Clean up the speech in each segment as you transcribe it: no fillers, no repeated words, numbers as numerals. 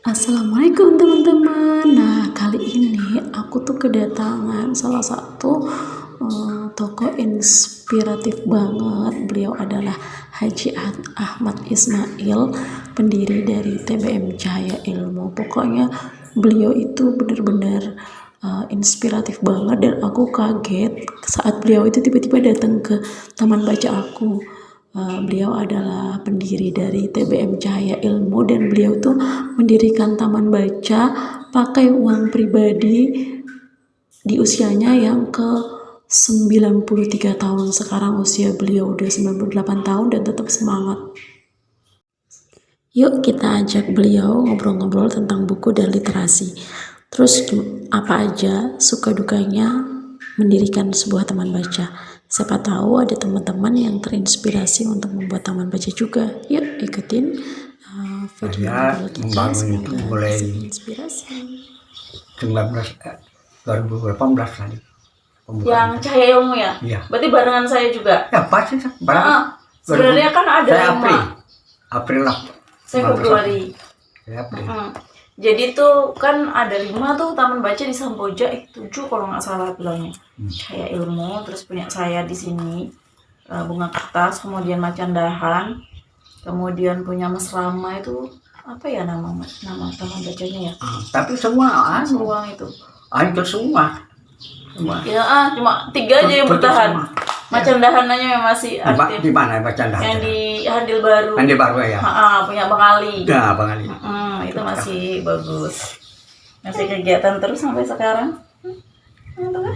Assalamualaikum teman-teman. Nah, kali ini aku tuh kedatangan salah satu tokoh inspiratif banget. Beliau adalah Haji Ahmad Ismail, pendiri dari TBM Cahaya Ilmu. Pokoknya beliau itu benar-benar inspiratif banget, dan aku kaget saat beliau itu tiba-tiba datang ke taman baca aku. Beliau adalah pendiri dari TBM Cahaya Ilmu, dan beliau tuh mendirikan taman baca pakai uang pribadi di usianya yang ke 93 tahun. Sekarang usia beliau udah 98 tahun dan tetap semangat. Yuk kita ajak beliau ngobrol-ngobrol tentang buku dan literasi. Terus apa aja suka dukanya mendirikan sebuah taman baca. Siapa tahu ada teman-teman yang terinspirasi untuk membuat taman baca juga. Yuk ikutin video Saya kita. membangun itu mulai 2018 tadi. Yang Cahaya Ilmu ya? Iya. Berarti barengan saya juga? Ya pasti barang. Sebenarnya kan ada April lah. Saya Februari. Saya April. Jadi tuh kan ada 5 tuh taman baca di Samboja, 7 kalau nggak salah bilangnya. Cahaya Ilmu, terus punya saya di sini Bunga Kertas, kemudian Macan Dahan, kemudian punya Mas Rama itu apa ya nama taman bacanya ya? Tapi semua Ruang itu. hancur semua. Ya cuma 3 aja yang bertahan. Macan Dahannya yang masih aktif. Di mana Macan Dahan? Yang di Handil Baru. Handil Baru ya. Punya Bang Ali. Ya, Bang Ali. Itu masih bagus. Masih kegiatan terus sampai sekarang. Itu kan?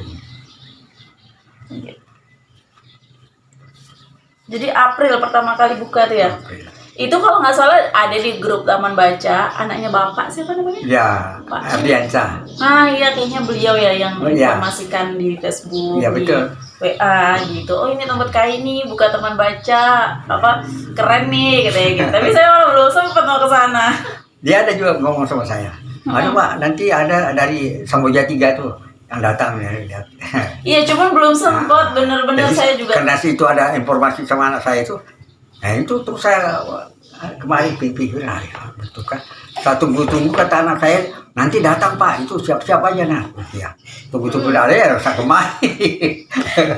Jadi April pertama kali buka tuh ya. April. Itu kalau nggak salah ada di grup taman baca, anaknya Bapak siapa namanya? Ya, Pak Ardiansa. Iya kayaknya beliau ya yang informasikan di Facebook, Iya, betul. di WA gitu. Oh ini tempat kayak ini buka taman baca, apa keren nih katanya gitu. Tapi saya belum sempat mau ke sana. Dia ada juga ngomong sama saya. Aduh Pak, nanti ada dari Samboja 3 tuh yang datang ya. Lihat. Iya, cuman belum sempat bener-bener saya juga. Karena situ ada informasi sama anak saya itu. Nah itu terus saya kemarin pikir, ya betul kan. Saya tunggu-tunggu kata anak saya, nanti datang Pak, itu siap-siap aja nah. Ya, tunggu-tunggu dari ya saya kemari.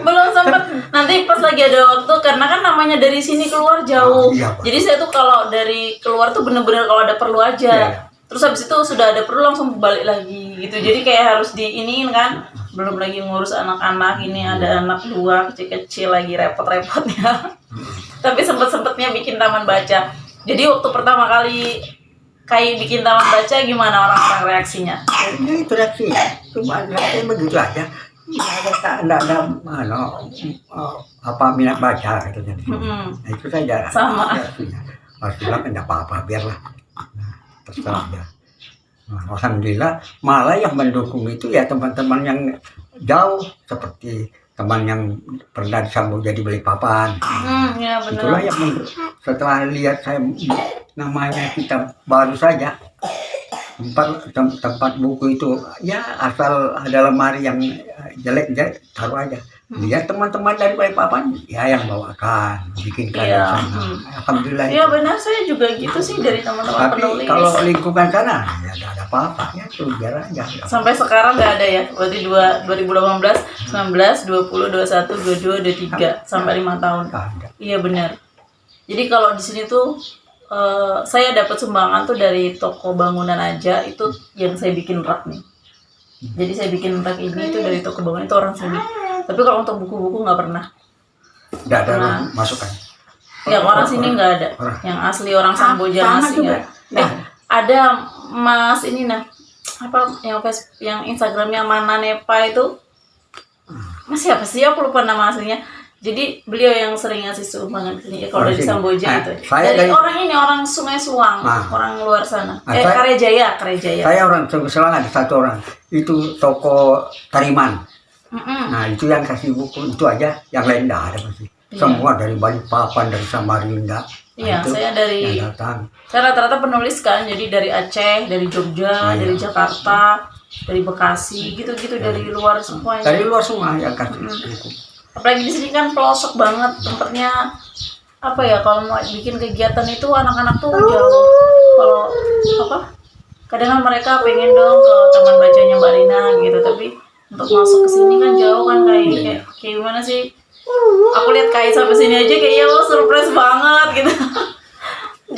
Belum sempat. Nanti pas lagi ada waktu, karena kan namanya dari sini keluar jauh. Iya, Pak. Jadi saya tuh kalau dari keluar tuh bener-bener kalau ada perlu aja. Iya. Terus habis itu sudah ada perlu langsung balik lagi gitu. Jadi kayak harus diiniin kan. Belum lagi ngurus anak-anak, ini ada anak 2 kecil-kecil lagi repot-repotnya. Tapi sempet-sempetnya bikin taman baca. Jadi waktu pertama kali kayak bikin taman baca, gimana orang-orang reaksinya? Ya itu reaksinya, cuma reaksinya begitu aja. Nggak ada apa minat baca gitu jadi. Nah, itu saja. Sama. Reaksinya. Harus bilang enggak apa-apa, biarlah. Nah, terserah aja. Nah, alhamdulillah malah yang mendukung itu ya teman-teman yang jauh, seperti teman yang pernah disambung jadi Balikpapan. Ya benar. Itulah yang setelah lihat saya namanya kita baru saja tempat buku itu ya asal ada lemari yang jelek taruh aja. Lihat teman-teman dari Balikpapan ya yang bawakan bikin karya sana. Alhamdulillah. Iya benar, saya juga gitu sih dari teman-teman Tapi penulis. kalau lingkungan sana ya nggak ada apa-apa ya tuh biar aja. Sampai sekarang nggak ada ya. Berarti 2018, 19, 20, 21, 22, 23 sampai 5 tahun. Ada. Iya benar. Jadi kalau di sini tuh saya dapat sumbangan tuh dari toko bangunan aja, itu yang saya bikin rak nih. Jadi saya bikin rak ini itu dari toko bangunan, itu orang sini. Tapi kalau untuk buku-buku nggak pernah. Nggak ada masukan. Ya orang sini nggak ada. Yang asli orang Samboja masih nggak. Ada Mas ini nah apa yang Instagramnya Mana Nepa itu. Mas siapa sih, aku lupa nama aslinya. Jadi beliau yang sering ngasih sumbangan ke sini kalau dari Samboja itu. Dari orang ini, orang Sungai Suang, orang luar sana. Karyajaya. Saya orang Sungai Suang, ada satu orang. Itu toko Tariman. Nah itu yang kasih buku itu aja, yang lain enggak ada pasti. Semua dari Balikpapan, dari Samarinda. Iya, saya dari. Saya rata-rata penulis kan, jadi dari Aceh, dari Jogja, dari Jakarta, dari Bekasi, gitu-gitu dari luar semuanya. Dari luar semua yang kasih buku. Apalagi di sini kan pelosok banget tempatnya. Apa ya, kalau mau bikin kegiatan itu anak-anak tuh jauh. Kalau apa kadang kan mereka pengen dong ke taman bacanya Mbak Rina gitu, tapi untuk masuk ke sini kan jauh kan, kayak gimana sih, aku lihat kayak sampai sini aja kayaknya lo surprise banget gitu.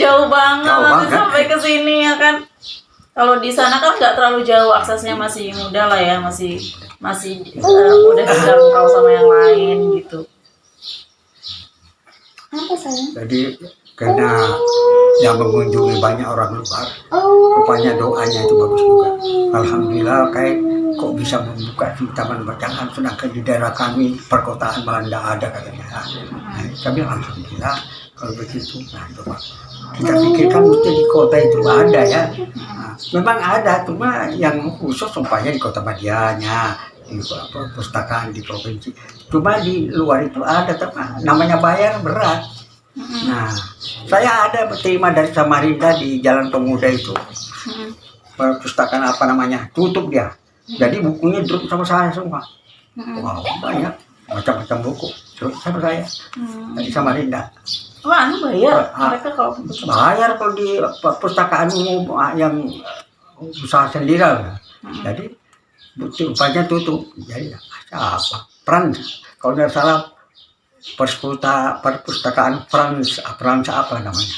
Jauh banget sampai ke sini ya kan. Kalau di sana kan nggak terlalu jauh, aksesnya masih mudah lah ya, masih mudah dijangkau sama yang lain gitu. Apa sayang? Jadi karena yang mengunjungi banyak orang luar, rupanya doanya itu bagus juga. Alhamdulillah, kayak kok bisa membuka di taman bacaan, sedangkan di daerah kami perkotaan malah tidak ada katanya. Nah, kami alhamdulillah kalau begitu. Nah, coba kita pikirkan mesti di kota itu ada ya. Nah, memang ada, cuma yang khusus umpamanya di Kota Madianya, di perpustakaan di provinsi. Cuma di luar itu ada, tapi namanya bayar berat. Nah, saya ada terima dari Samarinda di Jalan Pemuda itu. Perpustakaan apa namanya? Tutup dia. Jadi bukunya drop sama saya semua. Wow, banyak macam-macam buku drop sama saya dari Samarinda. Wah, bayar mereka kalau bayar kalau di perpustakaan umum yang usaha sendiri. Jadi rupanya tutup. Jadi apa? Frans, kalau tidak salah perpustakaan Frans apa namanya?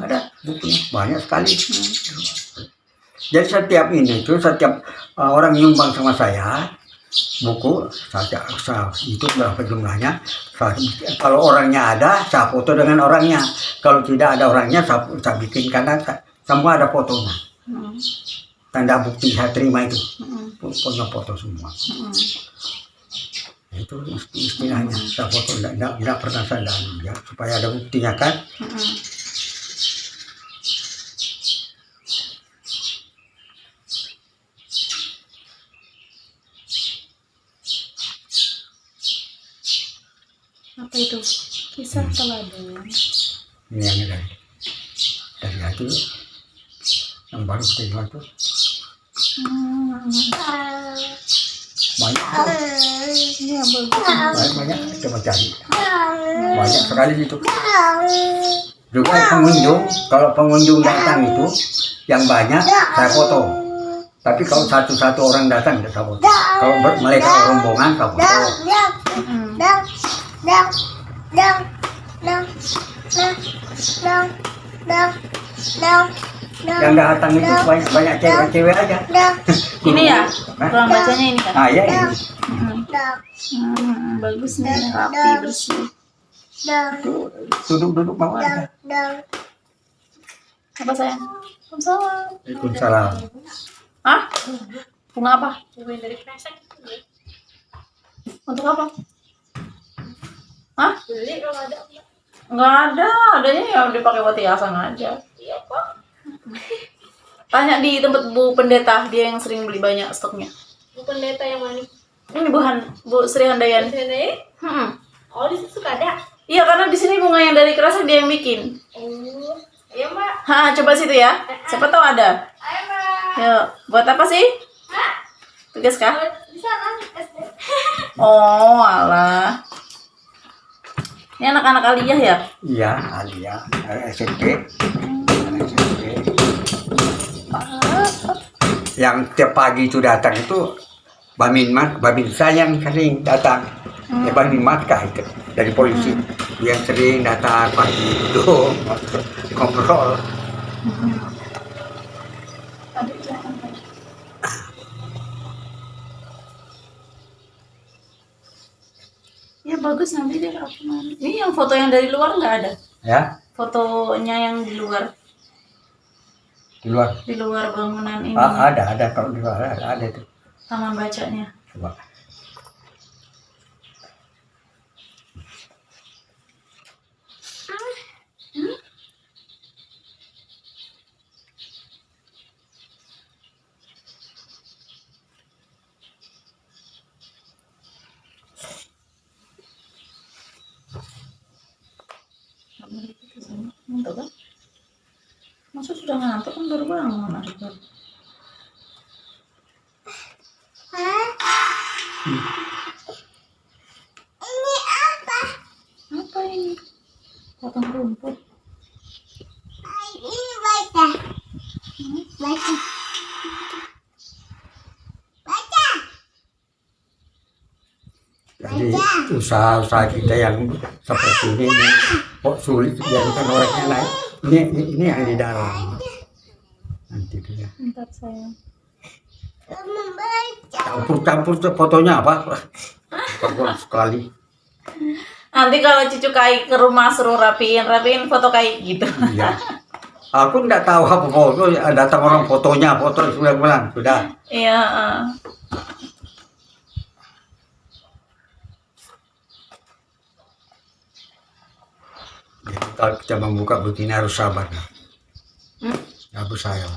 Ada bukunya banyak sekali. Jadi setiap orang nyumbang sama saya buku, saya itu berapa jumlahnya. Kalau orangnya ada, saya foto dengan orangnya. Kalau tidak ada orangnya, saya bikin karena semua ada fotonya. Tanda bukti saya terima itu, punya foto semua. Itu istilahnya, saya foto tidak pernah saya ya, supaya ada buktinya kan. Apa itu? Kisah teladan. Ini yang dari hati yang baru terima itu banyak coba cari banyak sekali itu. Juga pengunjung, kalau pengunjung datang itu yang banyak saya foto, tapi kalau satu-satu orang datang tidak saya foto. Kalau mereka rombongan saya foto. Yang datang itu banyak cewek aja. Ini ya, ruang bacanya ini kan? Ah ya ini. Bagus nih, rapi, bersih. Duduk mau aja. Apa sayang? Waalaikumsalam. Hah? Bunga apa? Bunga dari kresek. Untuk apa? Hah? Beli kalau ada. Nggak ada, adanya yang dipakai buat hiasan aja. Iya Pak. Tanya di tempat Bu Pendeta, dia yang sering beli banyak stoknya. Bu Pendeta yang mana? Ini Bu Sri Handayani. Oh, di situ suka ada. Iya, karena di sini bunga yang dari kresek dia yang bikin. Oh, iya Mbak. Coba situ ya. Siapa tahu ada. Ayo Mbak. Yuk, buat apa sih? Tugas kah? Di sana SD. Oh, alah. Ini anak-anak Aliyah ya? Iya, Alia, SMP. Yang tiap pagi itu datang itu Bamin saya yang sering datang. Ya Bamin Matkah itu dari polisi. Dia sering datang pagi itu ngobrol. Ya bagus, nanti dia aku mau. Ini yang foto yang dari luar nggak ada? Ya, Fotonya yang di luar di luar. Bangunan ini. Ada kalau di luar ada itu. Taman bacanya. Coba. Ngantuk kan? Masa sudah ngantuk kan baru bangun adik. Ini apa? Apa ini? Potong rumput. Ini baca. Baca. usaha kita yang seperti ini kok sulit jadikan orangnya naik. Ini yang di dalam. Nanti dia. Bentar sayang. Campur fotonya apa? Bagus sekali. Nanti kalau cucu Kai ke rumah suruh rapiin foto Kai gitu. Iya. Aku nggak tahu apa foto, datang orang fotonya, foto sudah bilang sudah. Iya. Jadi kalau kita membuka begini harus sabar. Hmm? Aku sayang.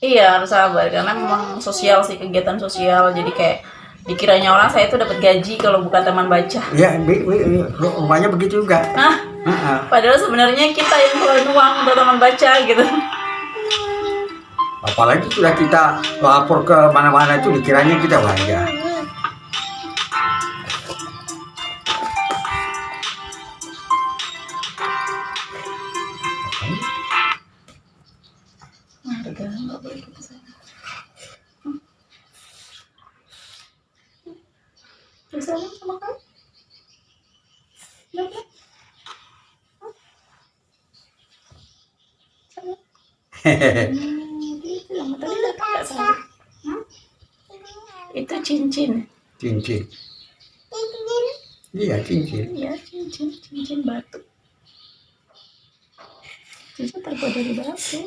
Iya harus sabar karena memang sosial sih, kegiatan sosial, jadi kayak dikiranya orang saya itu dapat gaji kalau buka taman baca. Ya, rumahnya begitu juga. Padahal sebenarnya kita yang keluarin uang untuk taman baca gitu. Apalagi sudah kita lapor ke mana-mana itu dikiranya kita belanja. Harga nggak boleh gitu sayang. Bisa sama kan? Kenapa? Gitu yang tadi datang nggak salah. Itu cincin. Cincin. Iya, cincin. Iya cincin batu. Cincin terbuat dari batu.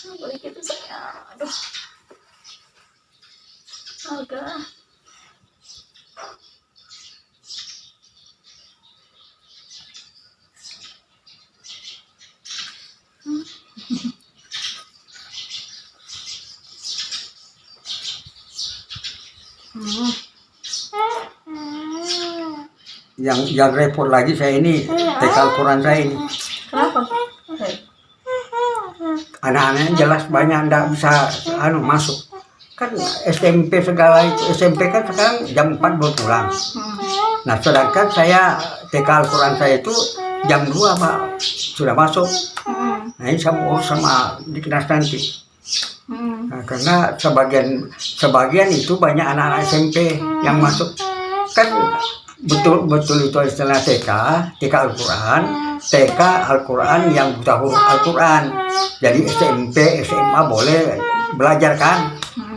Nggak boleh gitu sayang. Aduh. Agak. Yang repot lagi saya ini, TK Al-Quran saya ini. Kenapa? Anak-anaknya jelas banyak nggak bisa masuk. Kan SMP segala itu, SMP kan sekarang jam 4 baru pulang. Nah sedangkan saya TK Al-Quran saya itu jam 2 Pak sudah masuk. Nah ini saya urus sama di Dinas nanti. Nah, karena sebagian itu banyak anak-anak SMP yang masuk. Kan betul itu istilah TK Al-Quran, TK Al-Quran yang buta huruf Al-Quran. Jadi SMP, SMA boleh belajar kan?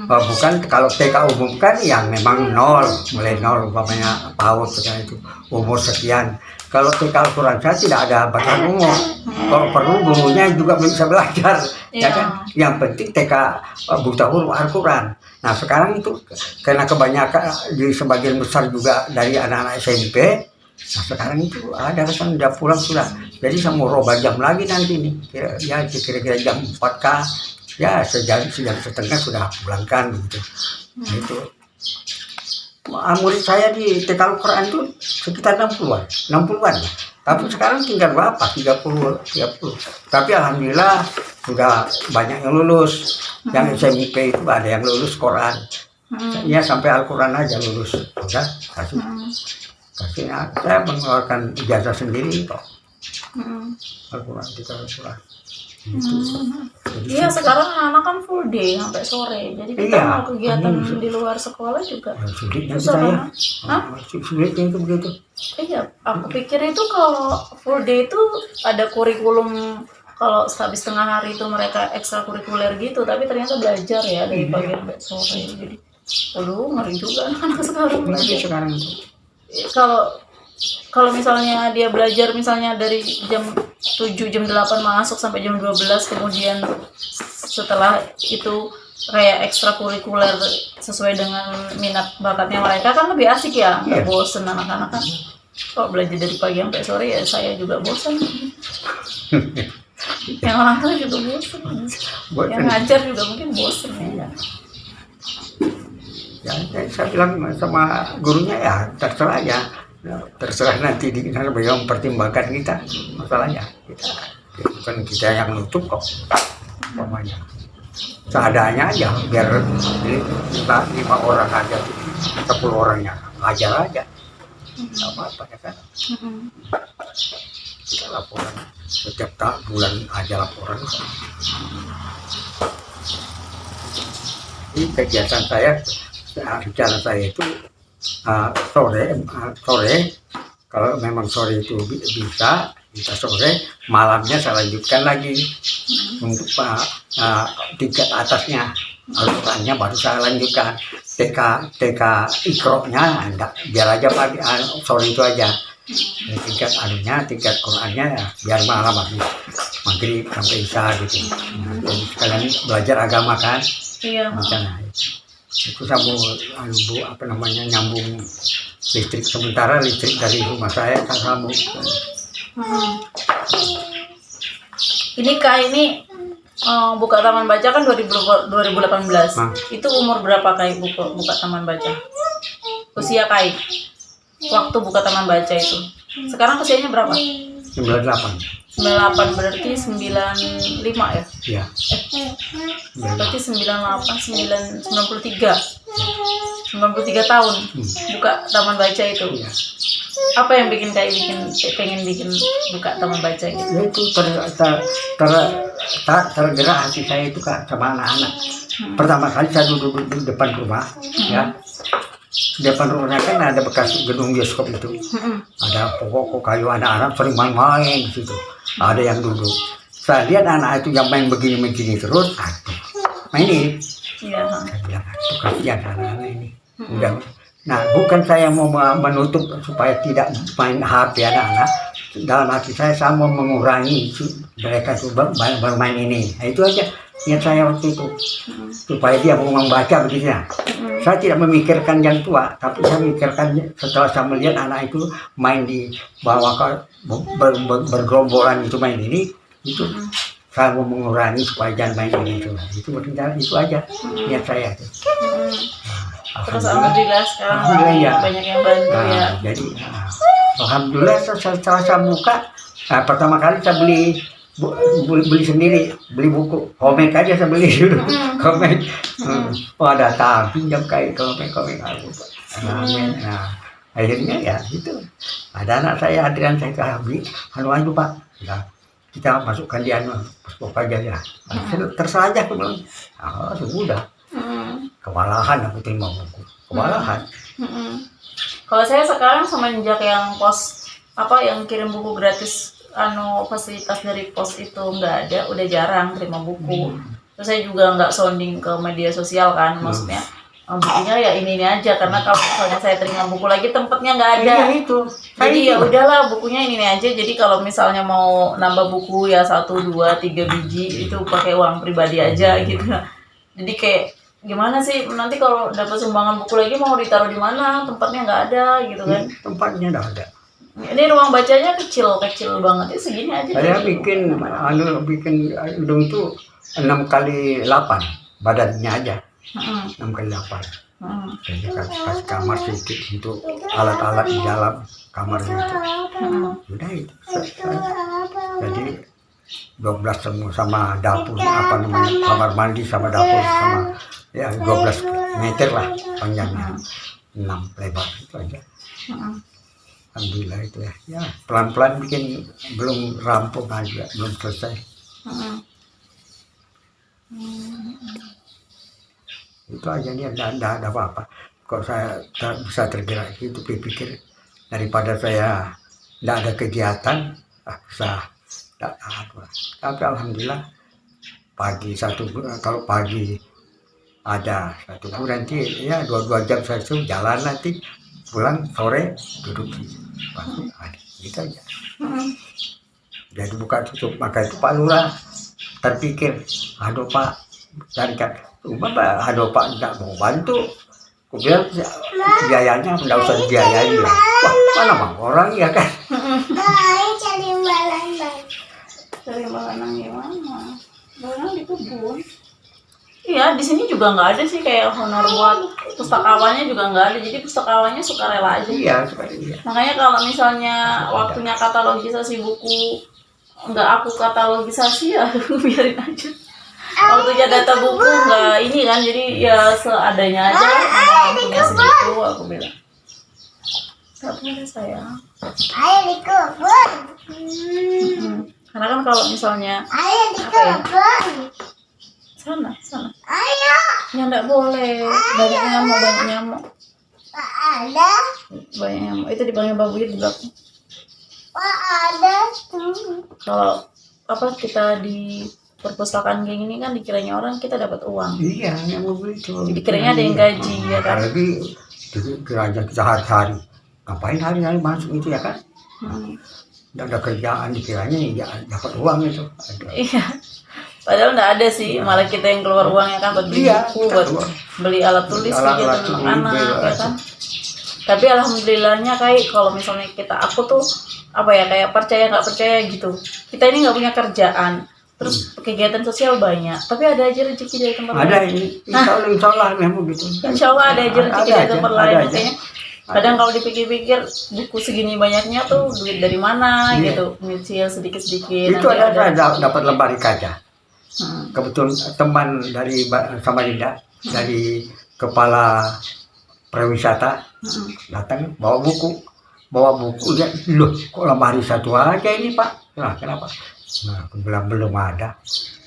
Bukan kalau TK umum kan yang memang mulai nol, umpamanya PAUD itu umur sekian. Kalau TK Al-Quran saya tidak ada batas umur. Kalau perlu gurunya juga bisa belajar, ya kan? Yang penting TK buta huruf Al-Quran. Nah sekarang itu karena kebanyakan di sebagian besar juga dari anak-anak SMP. Nah sekarang itu ada kan udah pulang sudah. Jadi saya mau robah jam lagi nanti nih. Kira-kira jam 4 kah? Ya sejam setengah sudah pulangkan gitu. Nah, itu. Murid saya di TK Al-Quran itu sekitar 60-an ya. Tapi sekarang tinggal berapa? 30. Tapi alhamdulillah sudah banyak yang lulus. Yang SMP itu ada yang lulus Quran. Ya sampai Al-Quran aja lulus. Udah kasih. Saya mengeluarkan ijazah sendiri kok. Al-Quran kita Al-Quran. Iya sekarang anak kan full day sampai sore, jadi kita mau kegiatan di luar sekolah juga susah banget. Sulitnya itu begitu. Iya, aku pikir itu kalau full day itu ada kurikulum, kalau habis tengah hari itu mereka ekstrakurikuler gitu, tapi ternyata belajar ya dari pagi sampai sore. Jadi, aduh ngeri juga anak sekarang. Sekarang itu. Kalau misalnya dia belajar misalnya dari jam 7, jam 8 masuk sampai jam 12, kemudian setelah itu kayak ekstrakurikuler sesuai dengan minat bakatnya mereka kan lebih asik ya, nggak bosen anak-anak kan. Kalau belajar dari pagi sampai sore ya saya juga bosan. Yang orang tua juga bosan. Yang ngajar juga mungkin bosan ya. Ya, saya bilang sama gurunya ya terserah ya. Terserah nanti di sana beliau mempertimbangkan kita masalahnya bukan kita yang nutup kok umpamanya seadanya aja biar 5 orang aja 10 orangnya ngajar aja nggak apa-apa ya kan. Mm-mm. Kita laporan setiap bulan aja laporan. Ini kegiatan saya, rencana saya itu sore kalau memang sore itu bisa sore, malamnya saya lanjutkan lagi untuk tingkat atasnya, Al-Qurannya baru saya lanjutkan. TK Iqra-nya enggak, biar aja pagi sore itu aja. Tingkat tingkat Qurannya ya biar malam habis maghrib sampai isya gitu. Jadi sekalian belajar agama kan. Iya. Rencana itu sambung Bu nyambung listrik, sementara listrik dari rumah saya kan sambung. Ini Kak, ini buka taman baca kan 2018. Itu umur berapa Kak buka taman baca? Usia Kak waktu buka taman baca itu. Sekarang usianya berapa? 98. 98 berarti 95 ya? Iya. Berarti 93 tahun buka taman baca itu. Iya. Apa yang bikin Kak pengen bikin buka taman baca gitu? Ya itu tergerak hati saya itu Kak sama anak-anak. Pertama kali saya duduk di depan rumah, ya. Di depan rumahnya kan ada bekas gedung bioskop itu. Ada pokok kayu, anak-anak sering main-main di situ. Ada yang duduk. Saya lihat anak itu yang main begini-begini terus, main ini. Iya. Saya bilang, aduh kasihan anak-anak ini. Udah. Nah, bukan saya mau menutup supaya tidak main HP anak-anak. Dalam hati saya mau mengurangi mereka itu bermain ini. Nah, itu aja niat saya waktu itu. Supaya dia mau membaca begitu ya. Saya tidak memikirkan yang tua, tapi saya memikirkan setelah saya melihat anak itu main di bawah bergerombolan itu main ini, itu saya mau mengurangi supaya jangan main ini itu. Itu berjalan itu aja niat saya. Terus alhamdulillah sekarang ya. banyak yang bantu ya. Jadi alhamdulillah setelah saya buka, pertama kali saya beli sendiri, beli buku komik aja saya beli dulu. Komik. Oh ada pinjam kayak komik aku. Nah, akhirnya ya itu ada anak saya Adrian, saya beli anu Pak ya, kita masukkan di pos aja ya. Terserah aja aku bilang. Sudah kewalahan aku terima buku, kewalahan. Kalau saya sekarang semenjak yang pos yang kirim buku gratis, fasilitas dari pos itu nggak ada, udah jarang terima buku. Terus saya juga nggak sounding ke media sosial kan, maksudnya bukunya ya ini aja, karena kalau misalnya saya terima buku lagi tempatnya nggak ada. Iya, itu. Jadi ya udahlah bukunya ini aja. Jadi kalau misalnya mau nambah buku ya 1, 2, 3 biji itu pakai uang pribadi aja gitu. Jadi kayak gimana sih nanti kalau dapat sumbangan buku lagi mau ditaruh di mana, tempatnya nggak ada gitu kan. Tempatnya nggak ada. Ini ruang bacanya kecil banget ya, segini aja. Saya bikin gedung itu 6x8 badannya aja. 6x8. Jadi kasih kamar sedikit untuk alat-alat di dalam kamarnya itu. Udah itu. Jadi 12 semua sama dapur kamar mandi sama dapur sama ya 12 meter lah panjangnya, 6 lebar itu aja. Alhamdulillah itu ya pelan-pelan bikin, belum rampung aja, belum selesai. Itu aja nih, ada apa-apa. Kok saya bisa tergerak itu, pikir daripada saya tidak ada kegiatan, tapi alhamdulillah kalau pagi ada 1 bulan nanti ya 2 jam saya jalan, nanti pulang sore duduk di bangku, gitu aja. Jadi buka tutup, maka itu Pak Lurah terpikir, aduh Pak, carikan rumah Pak, aduh Pak tidak mau bantu. Aku bilang biayanya tidak usah dibiayai lah. Wah, mana mau orang ya kan? Cari balanan gimana? Balanan di kebun. Iya, di sini juga nggak ada sih kayak honor buat pustakawannya juga nggak ada. Jadi pustakawannya sukarela aja. Iya, sukarela. Makanya kalau misalnya waktunya katalogisasi buku nggak aku katalogisasi ya biarin aja. Waktunya data buku nggak ini kan, jadi ya seadanya aja. Punya segitu aku bilang. Nggak boleh sayang. Ayo di kebun. Karena kan kalau misalnya Ayo di apa ya? kebun. Sana. Ayo. Ya nggak boleh. Banyak nyamuk. Pak ada. Banyak nyamuk. Itu dipanggil babuit di belakang. Pak ada tuh. Kalau apa kita di perpustakaan kayak gini kan dikiranya orang kita dapat uang. Iya, yang begitu. Dikiranya ada yang gaji ya kan. Apalagi dikira kita hari-hari. Ngapain hari-hari masuk itu ya kan? Nggak ada kerjaan dikiranya ya dapat uang itu. Ada. Iya. Padahal nggak ada sih, malah kita yang keluar uangnya kan buat beli Iya, buku, buat keluar. beli alat tulis Alat-alat gitu tulis, anak-anak ya beli kan. Tapi alhamdulillahnya kayak kalau misalnya aku tuh apa ya kayak percaya nggak percaya gitu. Kita ini nggak punya kerjaan, terus kegiatan sosial banyak, tapi ada aja rezeki dari tempat Ada lain. ini, insya Allah memang gitu. Insya Allah ada aja rezeki Ada dari aja, tempat ada lain. aja. Makanya kadang kalau dipikir-pikir buku segini banyaknya tuh duit dari mana Iya. gitu, nyicil sedikit-sedikit. Itu nanti ada dapat lembar kaca. Hmm. Kebetulan teman dari Samarinda, dari kepala pariwisata datang bawa buku lihat loh kok lemari satu aja ini Pak. Nah kenapa? Nah aku bilang belum ada.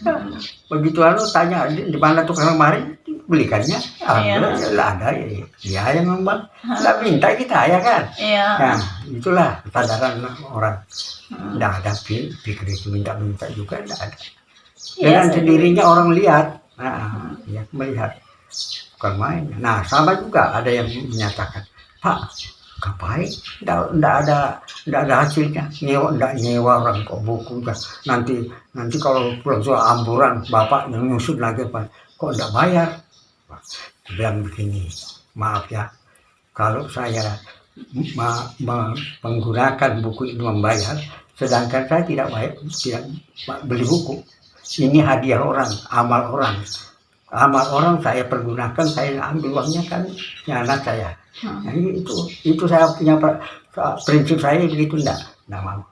Nah, begitu tanya di mana tukang lemari belikannya ada ya dia yang ngembang nggak minta kita ya kan. Iya. Nah itulah kesadaran orang. Nggak ada pikir itu minta juga nggak ada. Dengan Iya, sendirinya orang lihat, ya, melihat bukan main. Nah sama juga ada yang menyatakan Pak ngapain nggak ada hasilnya nyewa orang kok buku nanti kalau pulang soal amburan bapak yang nyusun lagi Pak kok nggak bayar. Bilang begini, maaf ya kalau saya menggunakan buku itu membayar sedangkan saya tidak beli buku. Ini hadiah orang, amal orang saya pergunakan, saya ambil uangnya kan anak saya. Nah, itu saya punya prinsip saya begitu enggak mau.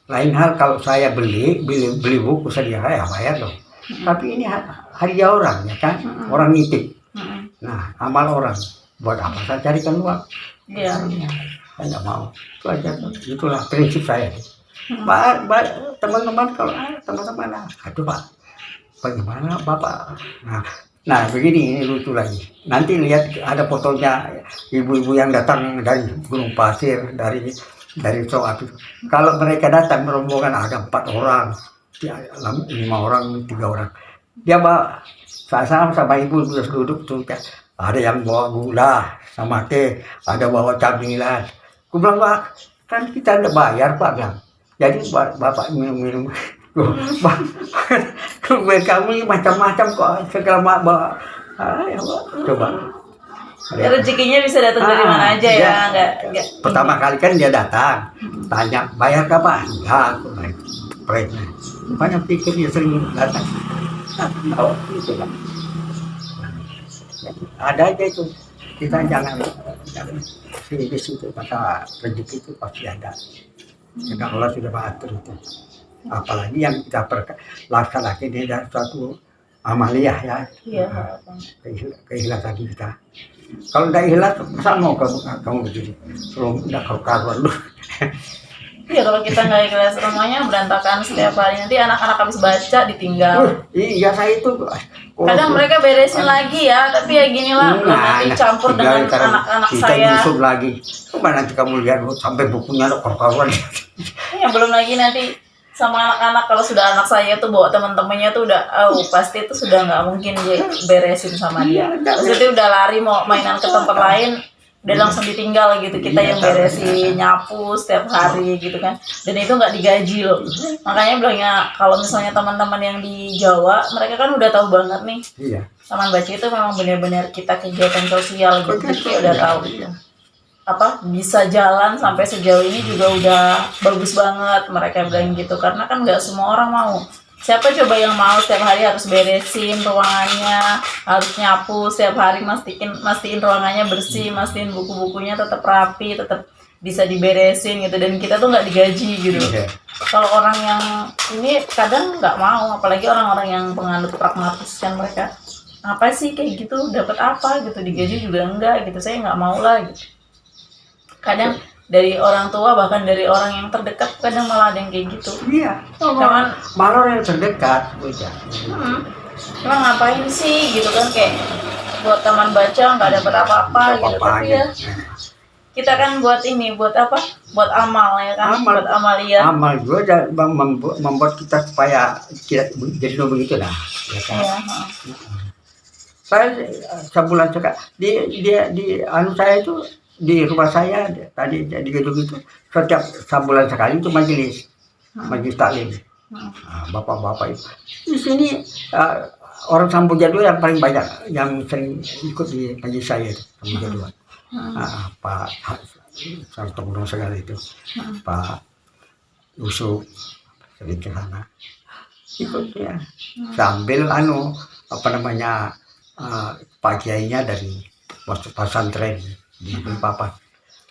Lain hal kalau saya beli buku saya bayar dong. Tapi ini hadiah orang ya kan, orang nitip. Nah amal orang buat apa saya carikan uang? Iya. Saya nggak mau. Itu aja, itulah prinsip saya. Teman-teman kalau teman-teman aduh Pak bagaimana Bapak nah begini ini lucu lagi nanti lihat ada fotonya ibu-ibu yang datang dari Gunung Pasir dari Soat itu kalau mereka datang rombongan ada 4 orang 5 orang 3 orang dia bawa sama ibu terus duduk tuh ada yang bawa gula sama teh ada bawa camilan aku bilang Pak kan kita udah bayar Pak bilang jadi bapak minum kamu ini macam-macam kok segala bawa coba Rezekinya bisa datang dari mana aja ya, enggak. Pertama kali kan dia datang tanya bayar kapan enggak aku banyak pikir dia sering datang itu lah ada aja itu kita jangan di situ kata rezeki itu pasti ada. Karena Allah sudah mengatur itu. Apalagi yang kita laksanakan ini adalah suatu amaliyah ya. Iya. Keikhlasan kita. Kalau tidak ikhlas, masa mau kamu begini? Kalau tidak karuan lu. Iya kalau kita nggak ikhlas rumahnya berantakan setiap hari nanti anak-anak habis baca ditinggal. Iya saya itu. Kadang mereka beresin lagi ya, tapi ya gini lah nanti campur dengan anak-anak saya. Kita lagi. Coba nanti kamu lihat sampai bukunya ada karuan. Ya belum lagi nanti sama anak-anak kalau sudah anak saya tuh bawa teman-temannya tuh udah pasti itu sudah nggak mungkin dia beresin sama dia. Terus itu udah lari mau mainan ke tempat lain udah langsung ditinggal gitu kita yang beresin nyapu setiap hari gitu kan dan itu nggak digaji loh makanya bilangnya kalau misalnya teman-teman yang di Jawa mereka kan udah tahu banget nih Taman Baca itu memang benar-benar kita kegiatan sosial gitu jadi udah tahu apa bisa jalan sampai sejauh ini juga udah bagus banget mereka bilang gitu karena kan nggak semua orang mau siapa coba yang mau setiap hari harus beresin ruangannya harus nyapu setiap hari mastiin ruangannya bersih mastiin buku-bukunya tetap rapi tetap bisa diberesin gitu dan kita tuh nggak digaji gitu kalau orang yang ini kadang nggak mau apalagi orang-orang yang penganut pragmatis kan mereka apa sih kayak gitu dapat apa gitu digaji juga enggak gitu saya nggak mau lah gitu. Kadang dari orang tua, bahkan dari orang yang terdekat, kadang malah ada yang kayak gitu. Iya. Cuman Malah orang yang terdekat, bocah. emang ngapain sih gitu kan, kayak buat taman baca nggak dapat apa-apa gitu. Tapi ya kita kan buat ini, buat apa? Buat amal ya kan, Amal. buat amalia. Amal juga membuat kita supaya tidak jadi begitu lah. Ya kan? Iya, Saya sebulan sekali di anu saya itu di rumah saya tadi di gedung itu setiap sebulan sekali itu majelis taklim. Bapak-bapak itu di sini orang Samboja II yang paling banyak yang sering ikut di majelis saya itu Samboja II. Pak Sarto Gunung segala itu, Pak Yusuf sering ke sana ikutnya sambil apa namanya Pak Kiainya dari pesantren di Balikpapan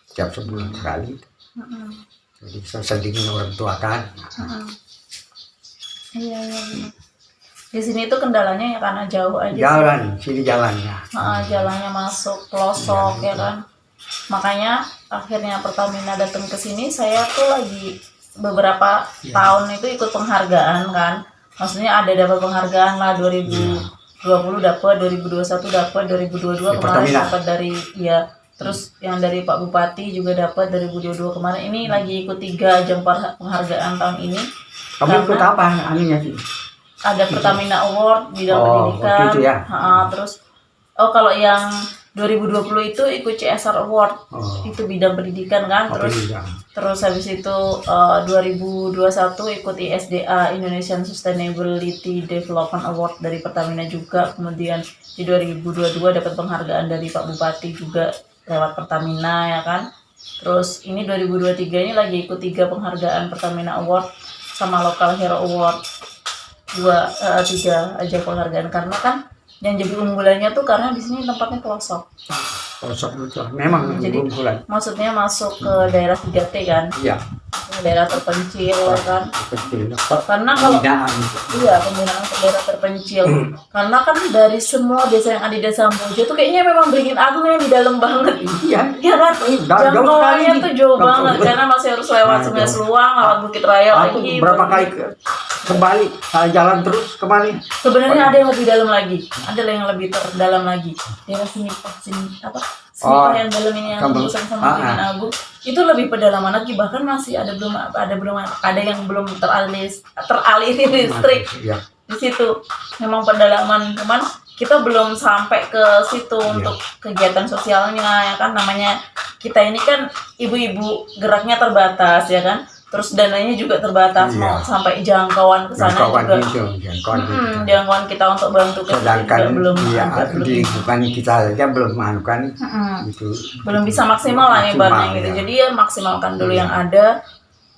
setiap sebulan sekali. Jadi sesendingin orang tua kan. Iya. Di sini tuh kendalanya ya karena jauh aja. Jalan, sini jalannya. Jalannya masuk pelosok ya kan. Makanya akhirnya Pertamina datang ke sini, saya tuh lagi beberapa tahun itu ikut penghargaan kan. Maksudnya ada dapat penghargaan lah 2020 dapat, 2021 dapat, 2022 kemarin dapat dari terus yang dari Pak Bupati juga dapat 2022 kemarin. Ini lagi ikut 3 ajang penghargaan tahun ini. Kamu ikut apa anunya sih? Ada Pertamina Award bidang pendidikan. Itu ya. Terus kalau yang 2020 itu ikut CSR Award. Itu bidang pendidikan kan. Terus habis itu 2021 ikut ISDA Indonesian Sustainability Development Award dari Pertamina juga. Kemudian di 2022 dapat penghargaan dari Pak Bupati juga lewat Pertamina ya kan. Terus ini 2023 ini lagi ikut 3 penghargaan Pertamina Award sama Local Hero Award. 3 aja penghargaan karena kan yang jadi unggulannya tuh karena di sini tempatnya pelosok. Memang jadi unggulan. Maksudnya masuk ke daerah 3T kan? Iya. Daerah terpencil kan? Karena kalau pembinaan ke daerah terpencil. Karena kan dari semua desa yang ada di Desa Samboja tuh kayaknya memang Beringin Agung yang di dalam banget. Iya kan? Jangkauannya tuh jauh banget karena masih harus lewat Sungai Seluang, lewat Bukit Raya lagi. Berapa kali kembali jalan terus kembali. Sebenarnya ada yang lebih dalam lagi, ada yang lebih terdalam lagi. Daerah sini apa? Sini yang dalam ini yang terusan sama Beringin Agung itu lebih pedalaman lagi, bahkan masih ada yang belum teraliri listrik di situ. Memang pedalaman, cuman kita belum sampai ke situ untuk kegiatan sosialnya ya kan. Namanya kita ini kan ibu-ibu geraknya terbatas ya kan. Terus dananya juga terbatas, mau sampai jangkauan ke sana juga. Jangkauan kita untuk bantu ke sana juga belum bukan kita saja belum melakukan itu. Belum bisa maksimal lah ibaratnya gitu. Jadi ya maksimalkan dulu yang ada.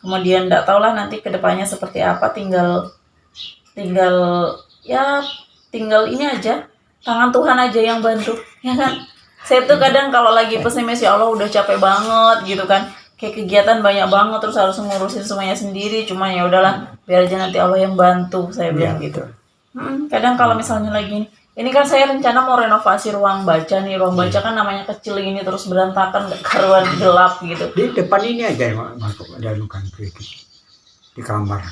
Kemudian enggak tahulah nanti kedepannya seperti apa, tinggal ini aja. Tangan Tuhan aja yang bantu, ya kan? Saya tuh kadang kalau lagi pesimis, ya Allah udah capek banget gitu kan. Kayak kegiatan banyak banget terus harus ngurusin semuanya sendiri, cuma ya udahlah biar aja nanti Allah yang bantu, saya bilang gitu. Kadang kalau misalnya lagi ini kan saya rencana mau renovasi ruang baca nih. Ruang baca kan namanya kecil ini terus berantakan, gak karuan, gelap gitu. Di depan ini aja masuk ada lukan di kamar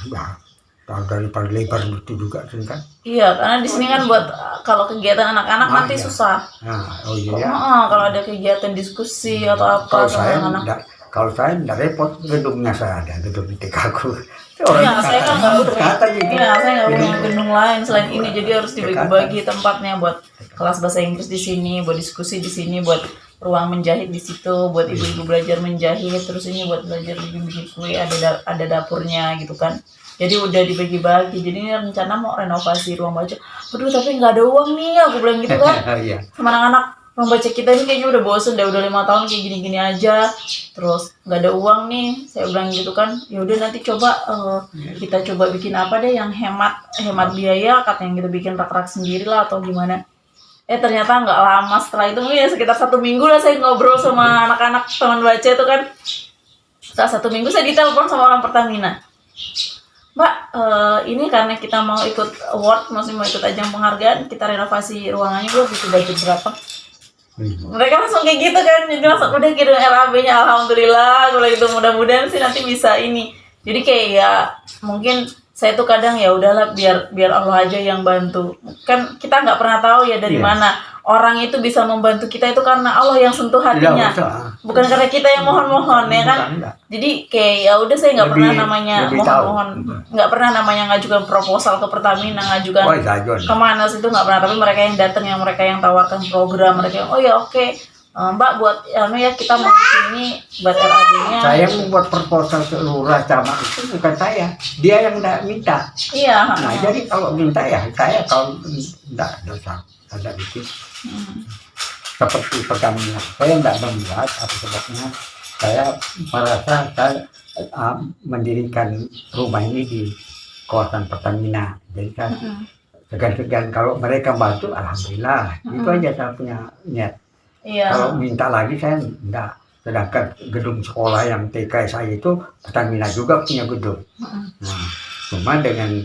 daripada lebar itu juga kan. Iya, karena di sini kan buat kalau kegiatan anak-anak nanti susah. Kalau ada kegiatan diskusi atau apa sama anak. Kalau saya tidak repot, gedungnya saya ada, gedung di TK-ku. Saya kan nggak punya gedung lain selain ini, jadi harus dibagi-bagi tempatnya buat kelas bahasa Inggris di sini, buat diskusi di sini, buat ruang menjahit di situ, buat ibu-ibu belajar menjahit, terus ini buat belajar bikin kue, ada dapurnya gitu kan. Jadi udah dibagi-bagi. Jadi ini rencana mau renovasi ruang baca. Aduh, tapi nggak ada uang nih, aku bilang gitu kan. Sama anak-anak. Ruang baca kita ini kayaknya udah bosen, udah 5 tahun kayak gini-gini aja, terus nggak ada uang nih, saya bilang gitu kan. Ya udah nanti coba kita coba bikin apa deh yang hemat biaya, katanya kita bikin rak-rak sendiri lah atau gimana. Ternyata nggak lama setelah itu, ya sekitar 1 minggu lah saya ngobrol sama anak-anak teman baca itu kan. Setelah 1 minggu saya ditelepon sama orang Pertamina. Mbak, ini karena kita mau ikut award, maksudnya mau ikut ajang penghargaan, kita renovasi ruangannya, gue butuh budget berapa? Mereka langsung kayak gitu kan, jadi langsung udah kirim RAB-nya, alhamdulillah. Kalau gitu mudah-mudahan sih nanti bisa ini. Jadi kayak ya mungkin saya tuh kadang ya udahlah biar Allah aja yang bantu. Kan kita nggak pernah tahu ya dari mana orang itu bisa membantu kita, itu karena Allah yang sentuh hatinya. Bukan karena kita yang mohon-mohon ya kan. Jadi kayak ya udah, saya nggak pernah namanya mohon-mohon, nggak pernah namanya ngajukan proposal ke Pertamina, ngajukan kemana sih, itu nggak pernah. Tapi mereka yang datang, yang mereka yang tawarkan program, mereka yang oh ya oke, Mbak buat ya kita mau kesini buat RAB-nya. Saya membuat proposal ke lurah camat itu bukan saya, dia yang minta. Iya. Nah jadi kalau minta ya saya, kalau enggak ada bikin seperti Pertamina. Saya enggak membuat, apa sebabnya saya merasa saya mendirikan rumah ini di kawasan Pertamina. Jadi kan segan-segan kalau mereka bantu, alhamdulillah. Itu aja saya punya niat. Kalau minta lagi saya enggak. Sedangkan gedung sekolah yang TK saya itu Pertamina juga punya gedung. Nah, cuma dengan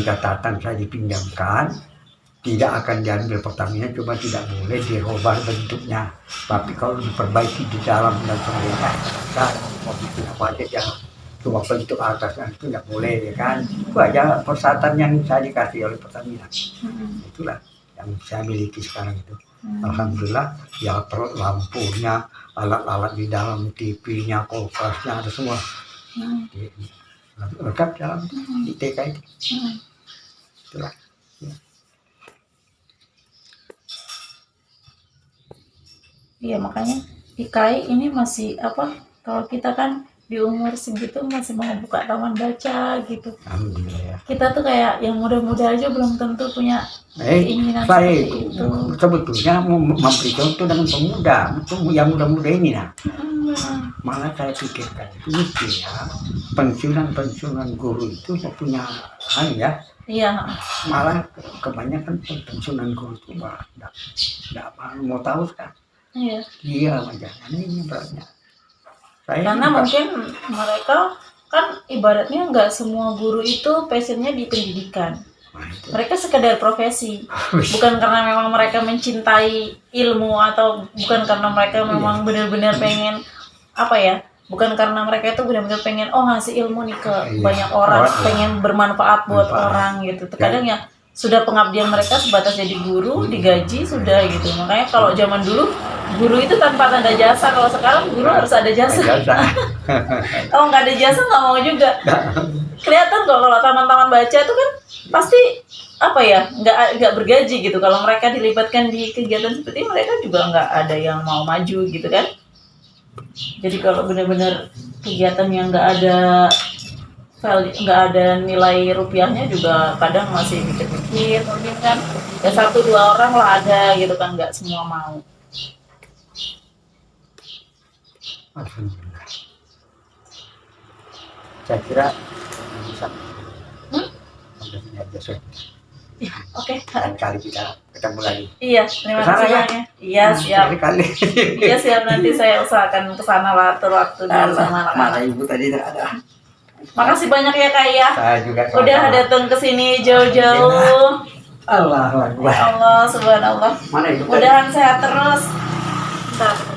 catatan saya dipinjamkan, tidak akan diambil Pertamina, cuma tidak boleh dirubah bentuknya. Tapi kalau diperbaiki di dalam dan sebagainya, nah, mau bikin apa aja jangan cuma bentuk atasnya itu tidak boleh ya kan. Itu aja persyaratan yang saya dikasih oleh Pertamina. Itulah yang saya miliki sekarang itu. Alhamdulillah ya, lampunya, alat-alat di dalam, TV-nya, kulkasnya ada semua. Lengkap dalam di TK itu. Itulah. Iya, makanya IKAI ini masih apa, kalau kita kan di umur segitu masih mau buka taman baca gitu. Alhamdulillah. Kita tuh kayak yang muda-muda aja belum tentu punya keinginan saya seperti itu. Sebetulnya mau memberi contoh dengan pemuda, yang muda-muda ini nah. Malah saya pikirkan itu mestinya pensiunan guru itu punya ya. Iya. Malah kebanyakan pensiunan guru itu nggak mau tahu kan. Iya. Iya, jangan ini beratnya. Karena mungkin mereka kan ibaratnya nggak semua guru itu passionnya di pendidikan. Mereka sekedar profesi, bukan karena memang mereka mencintai ilmu, atau bukan karena mereka memang benar-benar pengen apa ya, bukan karena mereka itu benar-benar pengen ngasih ilmu nih ke banyak orang, pengen bermanfaat buat orang gitu. Terkadang ya sudah pengabdian mereka sebatas jadi guru, digaji sudah gitu. Makanya kalau zaman dulu guru itu tanpa tanda jasa, kalau sekarang guru harus ada jasa. Kalau nggak ada jasa nggak mau juga. Kelihatan kok kalau taman-taman baca itu kan pasti apa ya, nggak bergaji gitu. Kalau mereka dilibatkan di kegiatan seperti ini, mereka juga nggak ada yang mau maju gitu kan. Jadi kalau benar-benar kegiatan yang nggak ada nilai rupiahnya juga kadang masih dikit-dikit mungkin kan ya, 1-2 orang lah ada gitu kan, nggak semua mau. Alhamdulillah. Saya kira bisa. Ya, oke. Lain kali kita ketemu lagi. Iya, terima kasih banyak. Iya, siap. Iya, siap, nanti saya usahakan kesana lah waktu dan sama anak-anak. Mana ibu tadi ada. Makasih banyak ya Kak ya. Saya juga udah datang ke sini jauh-jauh. Allah subhanallah. Mana ibu? Mudahan sehat terus. Bentar.